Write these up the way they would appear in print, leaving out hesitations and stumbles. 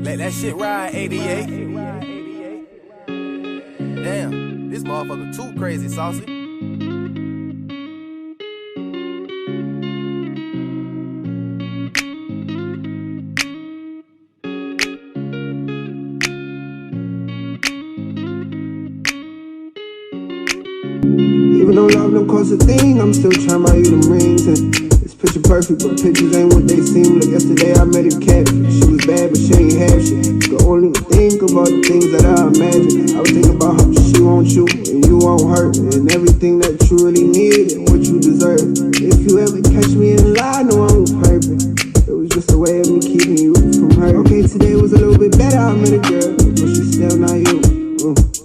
Let that shit ride, 88. Damn, this motherfucker too crazy, saucy. Even though love don't cost a thing, I'm still trying to buy you them rings. And it's picture perfect, but pictures ain't what they seem. Look, yesterday I met a cat. She was bad, but she ain't have shit. Could only think about the things that I imagine. I was thinking about how she wants you, and you won't hurt. And everything that you really need and what you deserve. If you ever catch me in a lie, know I'm perfect. It was just a way of me keeping you from her. Okay, today was a little bit better. I met a girl, but she's still not you.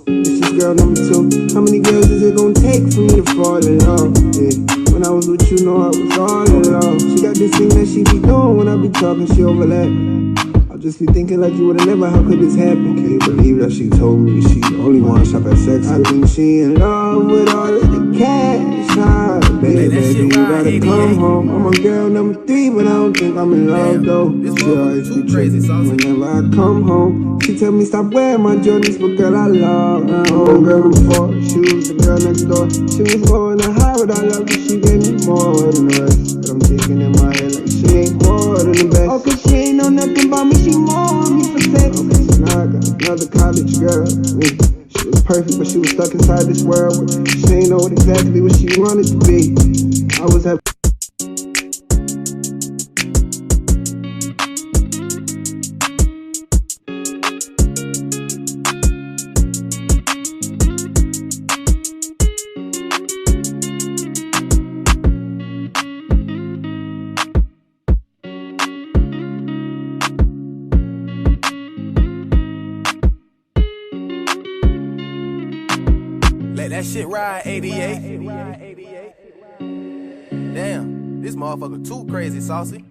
This is girl number 2. How many girls is it gonna take for me to fall in love? Yeah. When I was with you, know I was all in love. She got this thing that she be doing when I be talking, she overlap. I'll just be thinking like you would've never, how could this happen? Can't believe that she told me she only wanna shop at sex. I think she in love with all of the cash. Baby, you gotta come home. I'm a girl number 3, but I don't think I'm in love though. She always be crazy whenever I come home. She tell me stop wearing my Jordans, but girl I love her. Girl before, she was the girl next door. She was going to high, but I love her. She gave me more than the rest. But I'm thinking in my head like she ain't more than the best. Oh, cause she ain't know nothing about me, she more on me for sex. Okay, so now I got another college girl. She was perfect, but she was stuck inside this world where she ain't know exactly what she wanted to be. I was happy. Let that shit ride, 88. Damn, this motherfucker too crazy, saucy.